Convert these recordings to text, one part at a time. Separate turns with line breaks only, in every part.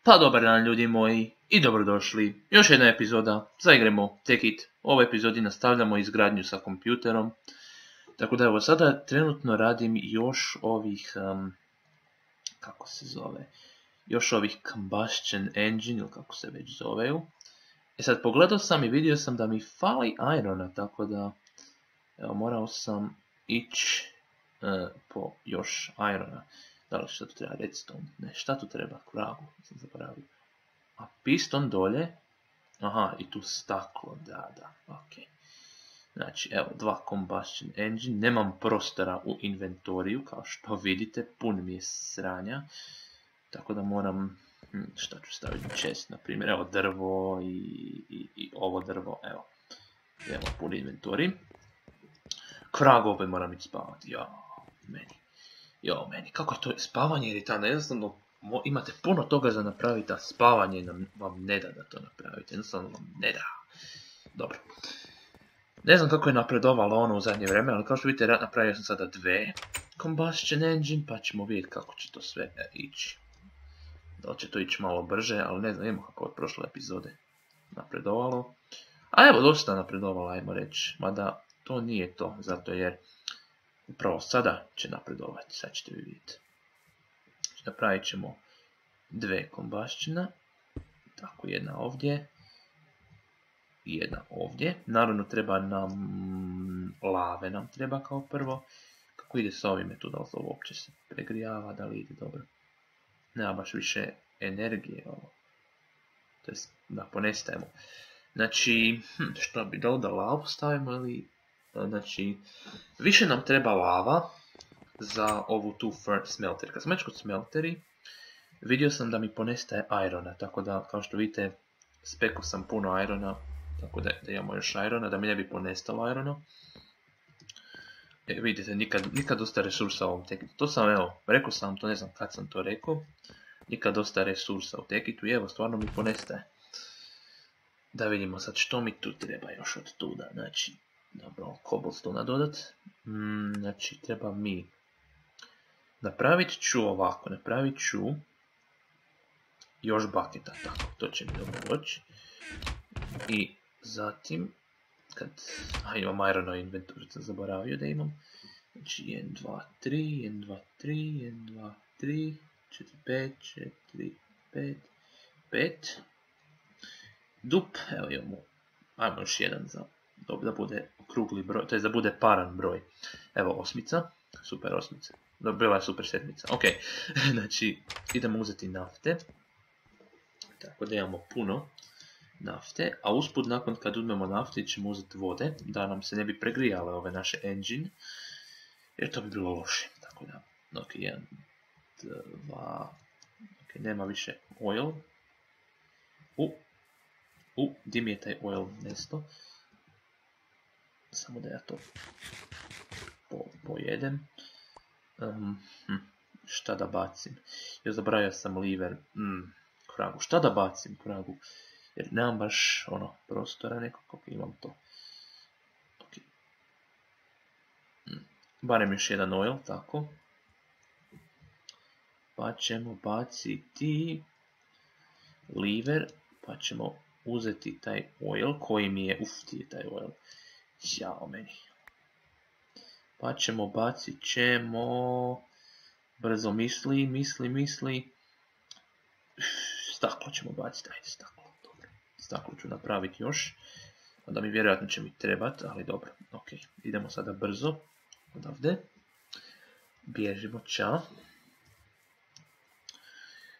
Pa dobar dan ljudi moji i dobrodošli. Još jedna epizoda za igremo Take It. U ovoj epizodi nastavljamo izgradnju sa kompjuterom. Tako da evo sada trenutno radim još ovih, kako se zove, još ovih combustion engine ili kako se već zoveju. E sad pogledao sam i vidio sam da mi fali irona, tako da evo, morao sam ići po još irona. Da li šta tu treba? Redstone? Ne, šta tu treba? Kragu, sam zaboravio. A piston dolje? Aha, i tu staklo, da, ok. Znači, evo, 2 combustion engine. Nemam prostora u inventoriju, kao što vidite, pun mi je sranja. Tako da moram, šta ću staviti chest, na primjer, evo drvo i ovo drvo, evo. Evo, pun inventorij. Kragu opet moram ići spavati, meni, kako je to spavanje iritantno, jednostavno imate puno toga za napraviti, a spavanje vam ne da to napravite, jednostavno vam ne da. Dobro. Ne znam kako je napredovalo ono u zadnje vrijeme, ali kao što vidite napravio sam sada 2 combustion engine, pa ćemo vidjeti kako će to sve ići. Da li će to ići malo brže, ali ne znam, imamo kako od prošle epizode napredovalo. A evo, dosta napredovalo, ajmo reći, mada to nije to, zato jer upravo sada će napredovati, sad ćete vi vidjeti. Napravit ćemo 2 combustiona, tako jedna ovdje i jedna ovdje. Naravno treba nam lave, nam treba kao prvo. Kako ide s ovime tu, da li to uopće se pregrijava, da li ide dobro. Nema baš više energije ovo. To jest, da ponestajemo. Znači, što bi dao da lavu stavimo ili... Znači, više nam treba lava za ovu tu smelter. Kad sam već kod smelteri, vidio sam da mi ponestaje irona, tako da, kao što vidite, spekao sam puno irona, tako da imamo još irona, da mi ne bi ponestalo irona. Vidite, nikad dosta resursa u ovom tekitu. To sam, evo, rekao sam to, ne znam kad sam to rekao, nikad dosta resursa u tekitu i evo, stvarno mi ponestaje. Da vidimo sad što mi tu treba još od tuda, znači... Dobro, cobblestone dodat. Znači, treba mi... Napravit ću ovako, napravit ću... Još bucketa, tako, to će mi dobro doći. I zatim, kad... imam iron inventory, sam zaboravio da imam. Znači, 1, 2, 3, 1, 2, 3, 1, 2, 3, 4, 5, 4, 5, 5. Dup, evo imamo, ajmo još jedan za... da bude okrugli broj, to je da bude paran broj. Evo osmica, super osmica. Bila je super sedmica, ok. Znači, idemo uzeti nafte. Tako da imamo puno nafte, a usput nakon kad uzmemo nafte ćemo uzeti vode, da nam se ne bi pregrijale ove naše engine, jer to bi bilo loše. Tako da, ok, 1, 2, ok, nema više oil. Di mi je taj oil nesto? Samo da ja to pojedem. Šta da bacim? Ja zaboravio sam liver. Kragu. Šta da bacim kragu? Jer nemam baš prostora nekog kako imam to. Okay. Barem još jedan oil, tako. Pa ćemo baciti liver, pa ćemo uzeti taj oil koji mi je, ti je taj oil. Ćao meni. Pa ćemo bacit ćemo... Brzo misli. Staklo ćemo baciti, ajde staklo. Dobro. Staklo ću napraviti još. Onda mi vjerojatno će mi trebati, ali dobro. Ok, idemo sada brzo. Odavde. Bježimo, ča.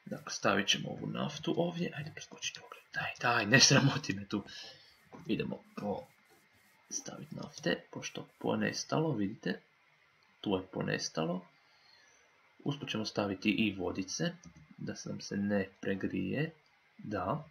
Dakle, stavit ćemo ovu naftu ovdje. Ajde, preskočiti ovdje. Daj, ne sramoti me tu. Idemo staviti nafte, pošto ponestalo, vidite, tu je ponestalo. Usput ćemo staviti i vodice, da se nam se ne pregrije, da.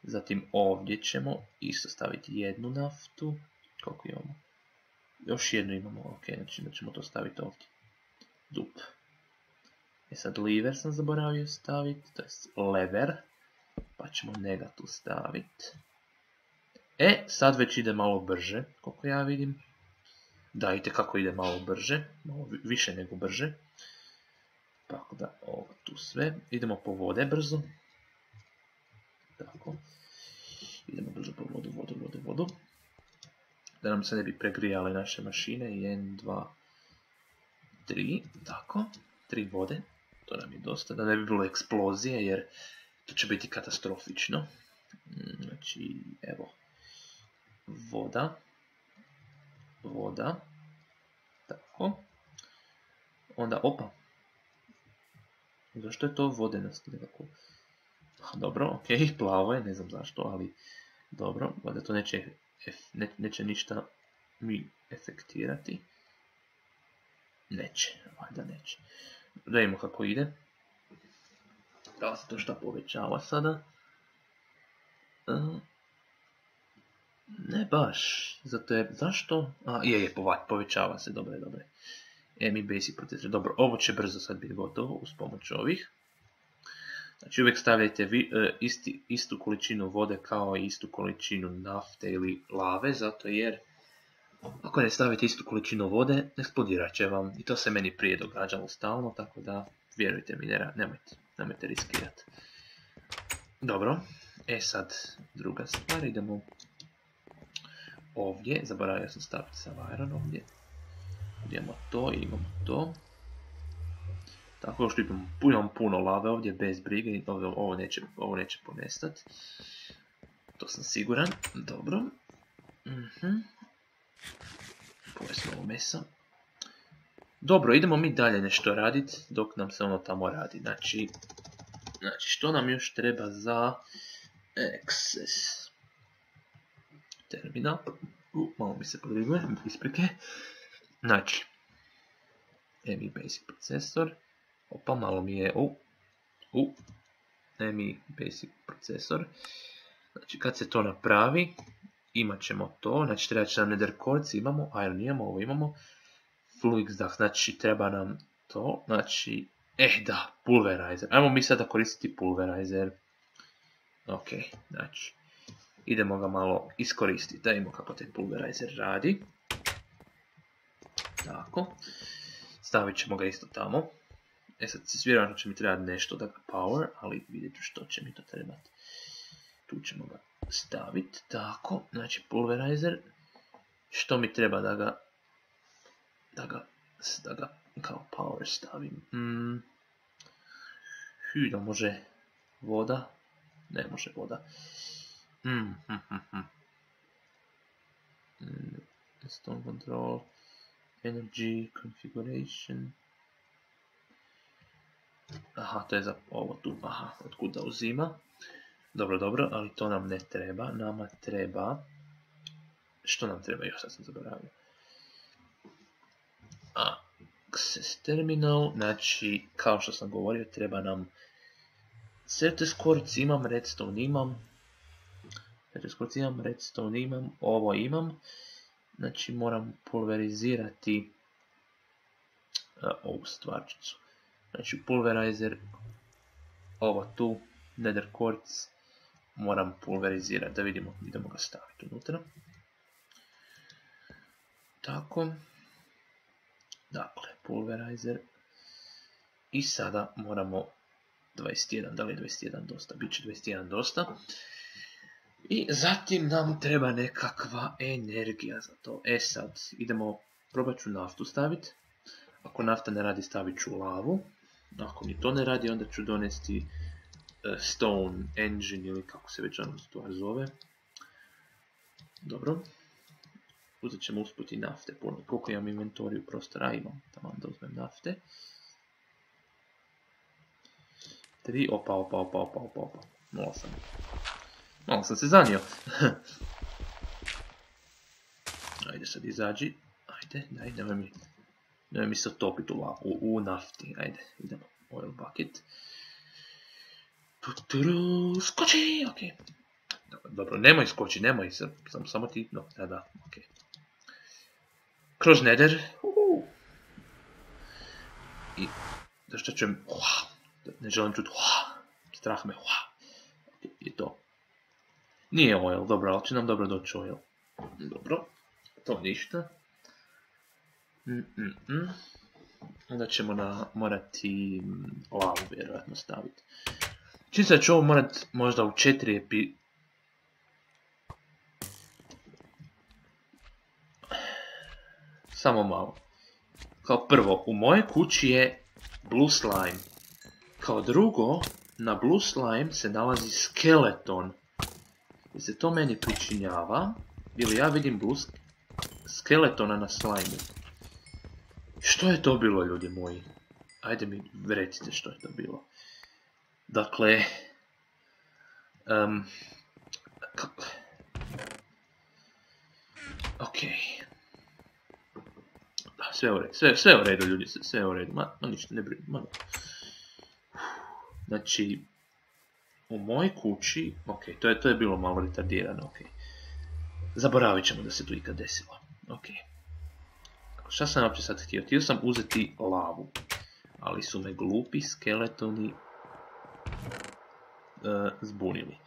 Zatim ovdje ćemo isto staviti jednu naftu, koliko imamo? Još jednu imamo, ok, znači da ćemo to staviti ovdje. Dup. Sad lever sam zaboravio staviti, to je lever, pa ćemo njega tu staviti. Sad već ide malo brže, koliko ja vidim. Da, vidite kako ide malo brže, malo više nego brže. Tako da, ovo tu sve. Idemo po vode brzo. Tako. Idemo brzo po vodu. Da nam se ne bi pregrijale naše mašine. 1, 2, 3. Tako. 3 vode. To nam je dosta. Da ne bi bilo eksplozije jer to će biti katastrofično. Znači, evo. Voda. Tako. Onda, opa. Zašto je to vodenost nekako? Dobro, ok, plavo je, ne znam zašto, ali dobro, valjda to neće ništa mi efektirati. Neće, valjda neće. Da vidimo kako ide. Da li se to šta povećava sada? Ne baš, zato je, zašto? Povećava se, dobro. Mi basic processor, dobro, ovo će brzo sad biti gotovo uz pomoć ovih. Znači uvijek stavljajte istu količinu vode kao i istu količinu nafte ili lave, zato jer ako ne stavite istu količinu vode, eksplodirat će vam. I to se meni prije događalo stalno, tako da vjerujte mi, nemojte riskirati. Dobro, sad druga stvar, idemo ovdje, zaboravio sam staviti Saviron ovdje. Idemo to i imamo to. Tako što imam puno lave ovdje bez brige, ovo neće ponestati. To sam siguran, dobro. Pojasno ovo mesa. Dobro, idemo mi dalje nešto raditi dok nam se ono tamo radi. Znači što nam još treba za access terminal? Malo mi se podriguje, isprike. Znači, mi basic procesor. Opa, malo mi je, mi basic procesor. Znači, kad se to napravi, imat ćemo to. Znači, treba će nam nether quartz, imamo, iron imamo, ovo imamo. Fluix, znači, treba nam to. Znači, pulverizer. Ajmo mi sada koristiti pulverizer. Ok, znači, idemo ga malo iskoristiti. Da vidimo kako taj pulverizer radi. Tako. Stavit ćemo ga isto tamo. Sad vjerojatno će mi trebati nešto da ga power, ali vidjet ću što će mi to trebati. Tu ćemo ga staviti. Tako, znači pulverizer. Što mi treba da ga kao power stavim? Da može voda? Ne može voda. Stone control. Energy, configuration. To je za ovo tu. Otkud da uzima. Dobro, ali to nam ne treba. Nama treba... Što nam treba? Još sad sam zaboravio. Access terminal. Znači, kao što sam govorio, treba nam Certus quartz imam, redstone imam, ovo imam. Znači moram pulverizirati ovu stvarčicu. Znači pulverizer, ovo tu, nether quartz, moram pulverizirati, da vidimo, idemo ga staviti unutra. Tako. Dakle, pulverizer. I sada moramo 21, da li je 21 dosta? Biće 21 dosta. I zatim nam treba nekakva energija za to. Sad, idemo, probat ću naftu staviti. Ako nafta ne radi, stavit ću lavu. Ako mi to ne radi, onda ću donesti stone engine ili kako se već ono stvar zove. Dobro. Uzet ćemo usput i nafte. Koliko imam inventoriju prostora? Imam. Tamo da uzmem nafte. 3, opa. Malo sam se zanio. Ajde sad izađi. Ajde, nemoj mi se otopiti u nafti. Ajde, idemo. Oil bucket. Skoči, ok. Dobro, nemoj skoči, nemoj. Samo ti, da, ok. Kroz nether. I, zašto čujem, ne želim čuti, strah me, je to. Nije oil, dobro, ali će nam dobro doći oil. Dobro, to ništa. onda ćemo morati lavu vjerojatno staviti. Čisto da ću ovo morat možda u 4 Samo malo. Kao prvo, u mojoj kući je blue slime. Kao drugo, na blue slime se nalazi skeleton. Jer se to meni pričinjava, ili ja vidim blue skeletona na slime. Što je to bilo, ljudi moji? Ajde mi recite što je to bilo. Dakle... Okej. Sve u redu, ljudi, sve u redu. Ma ništa, ne brinu. Znači, u mojoj kući... Okej, to je bilo malo retardirano, okej. Zaboravit ćemo da se to ikad desilo. Okej. Šta sam uopće sad htio? Htio sam uzeti lavu. Ali su me glupi skeletoni zbunili.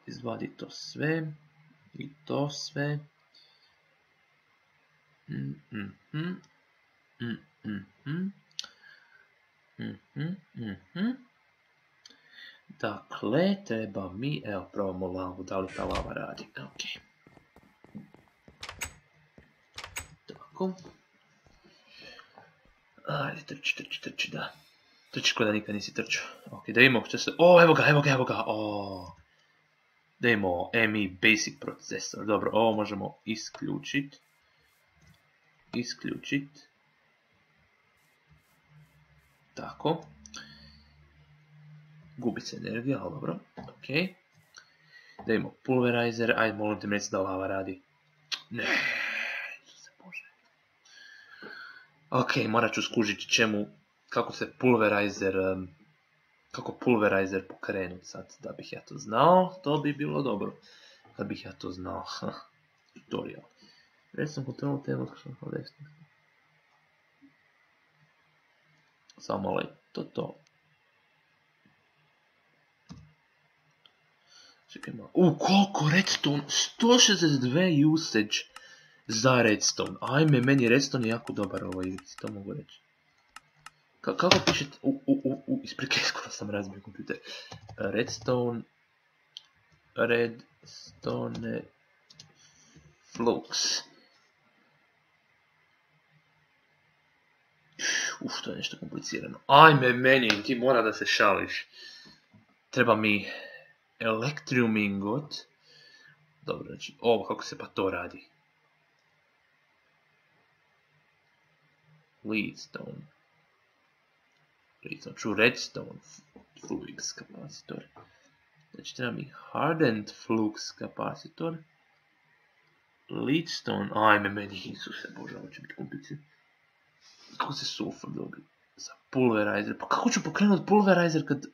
Izvadi to sve. I to sve. Dakle, treba mi... Evo, probamo lavu. Da li ta lava radi? Ok. Tako. Ajde, trči, da. Trči ko da nikad nisi trčao. Ok, da vidimo što se... O, evo ga. O. Da imamo MI Basic procesor. Dobro, ovo možemo isključiti. Tako. Gubi se energija, ali dobro. Ok. Da imamo pulverizer. Ajde, molim te mi reći da lava radi. Ne. Ok, morat ću skužiti kako se pulverizer pokrenut sad, da bih ja to znao, to bi bilo dobro. Da bih ja to znao. Tutorial. Recimo kontrolu tema kao desno. Samo malo je to. Čekaj malo. Koliko redstone? 162 usage za redstone. Ajme, meni redstone je jako dobar u ovoj igrici, to mogu reći. Kako pišete? Isprike, skoro sam razbio kompjuter. Redstone flux. To je nešto komplicirano. Ajme, meni, ti mora da se šališ. Treba mi Electrium ingot. Dobro, znači, kako se pa to radi? Redstone flux kapacitor. Znači, treba mi hardened flux kapacitor. Leadstone, ajme, meni, Isuse Bože, ovo će biti komplicirano. Kako se sulfur dobi? Za pulverizer. Pa kako ću pokrenut pulverizer kad...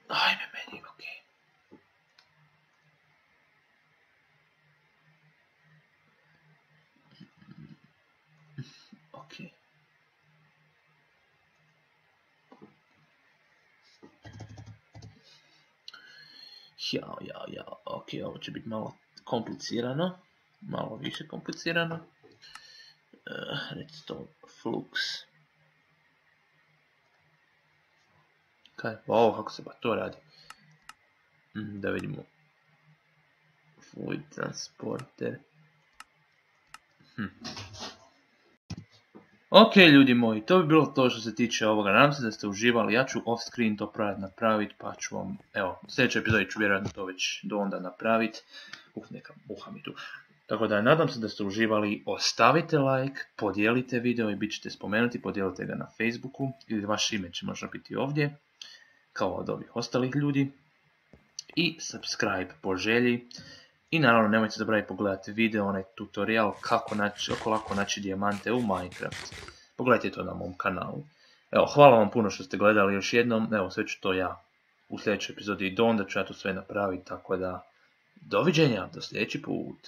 Ajme meni, okej. Okej. Ja, okej, ovo će biti malo komplicirano. Malo više komplicirano. Redstone flux. Kaj, kako se pa to radi? Da vidimo. Fluid transporter. Ok, ljudi moji, to bi bilo to što se tiče ovoga. Nadam se da ste uživali. Ja ću off screen to napraviti, pa ću vam, evo, u sljedećoj epizodi ću vjerojatno to već do onda napraviti. Neka muha mi tu. Tako da, nadam se da ste uživali. Ostavite like, podijelite video i bit ćete spomenuti, podijelite ga na Facebooku ili vaš ime će možda biti ovdje, kao od ovih ostalih ljudi. I subscribe po želji. I naravno nemojte zaboraviti pogledati video, onaj tutorial kako lako naći dijamante u Minecraft. Pogledajte to na mom kanalu. Evo, hvala vam puno što ste gledali još jednom. Evo, sve ću to ja u sljedećoj epizodi i do onda ću ja to sve napraviti. Tako da, doviđenja, do sljedeći put.